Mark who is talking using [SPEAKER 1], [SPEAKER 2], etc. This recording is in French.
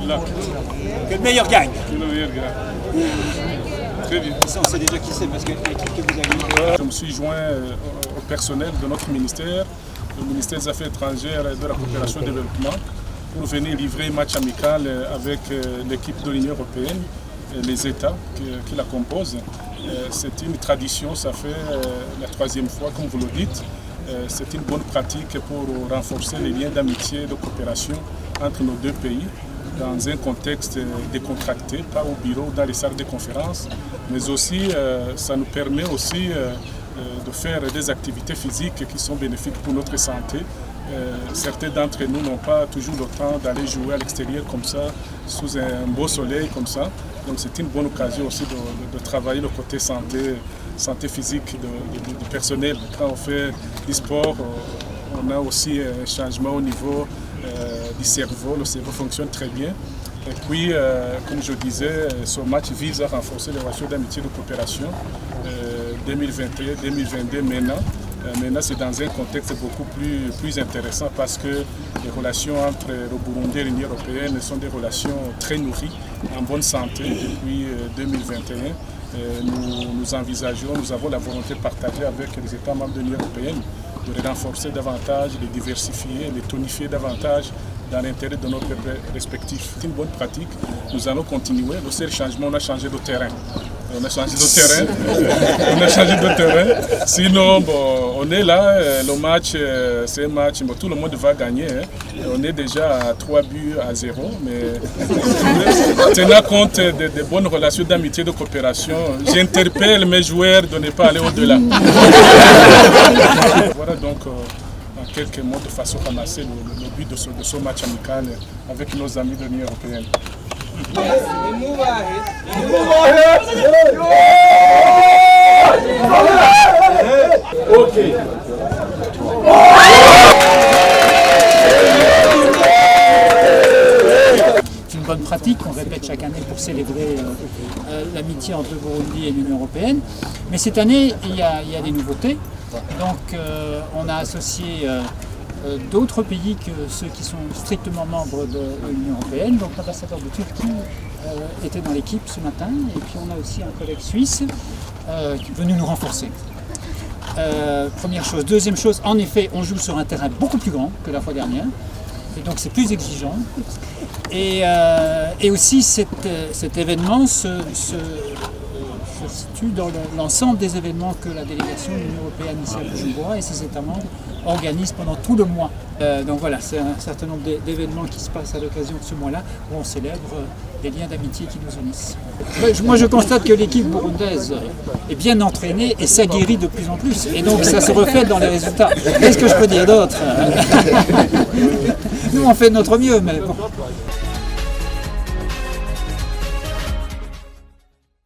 [SPEAKER 1] Que le meilleur gagne.
[SPEAKER 2] Que le meilleur gagne. Très bien.
[SPEAKER 1] Ça, on sait déjà qui c'est, parce que l'équipe que vous avez.
[SPEAKER 2] Je me suis joint au personnel de notre ministère, le ministère des Affaires étrangères et de la coopération et développement, pour venir livrer un match amical avec l'équipe de l'Union européenne et les États qui la composent. C'est une tradition, ça fait la 3e fois, comme vous le dites. C'est une bonne pratique pour renforcer les liens d'amitié et de coopération entre nos deux pays dans un contexte décontracté, pas au bureau, dans les salles de conférence, mais aussi ça nous permet aussi de faire des activités physiques qui sont bénéfiques pour notre santé. Certains d'entre nous n'ont pas toujours le temps d'aller jouer à l'extérieur comme ça, sous un beau soleil comme ça. Donc c'est une bonne occasion aussi de travailler le côté santé physique du personnel. Quand on fait du sport, on a aussi un changement au niveau du cerveau. Le cerveau fonctionne très bien. Et puis, comme je disais, ce match vise à renforcer les relations d'amitié et de coopération 2021-2022 maintenant. Maintenant, c'est dans un contexte beaucoup plus intéressant parce que les relations entre le Burundi et l'Union européenne sont des relations très nourries, en bonne santé depuis 2021. Nous envisageons, nous avons la volonté de partager avec les États membres de l'Union européenne, de les renforcer davantage, de les diversifier, de les tonifier davantage dans l'intérêt de nos peuples respectifs. C'est une bonne pratique. Nous allons continuer. Le seul changement, on a changé de terrain. On a changé de terrain. Sinon, bon, on est là. Le match, c'est un match. Bon, tout le monde va gagner. Hein. On est déjà à 3 buts à 0. Mais tenant compte des bonnes relations d'amitié et de coopération, j'interpelle mes joueurs de ne pas aller au-delà. Voilà donc en quelques mots de façon ramassée le but de ce match amical avec nos amis de l'Union européenne.
[SPEAKER 3] Ok.
[SPEAKER 4] C'est une bonne pratique qu'on répète chaque année pour célébrer l'amitié entre le Burundi et l'Union européenne. Mais cette année, il y a des nouveautés. Donc on a associé d'autres pays que ceux qui sont strictement membres de l'Union européenne. Donc l'ambassadeur de Turquie était dans l'équipe ce matin, et puis on a aussi un collègue suisse qui est venu nous renforcer. Première chose. Deuxième chose, en effet, on joue sur un terrain beaucoup plus grand que la fois dernière, et donc c'est plus exigeant. Et aussi cet événement se situe dans l'ensemble des événements que la délégation de l'Union européenne ici à Bujumbura et ses États membres organisent pendant tout le mois. Donc voilà, c'est un certain nombre d'événements qui se passent à l'occasion de ce mois-là où on célèbre les liens d'amitié qui nous unissent. Moi je constate que l'équipe burundaise est bien entraînée et s'aguerrit de plus en plus. Et donc ça se reflète dans les résultats. Qu'est-ce que je peux dire d'autre? Nous on fait de notre mieux, mais bon.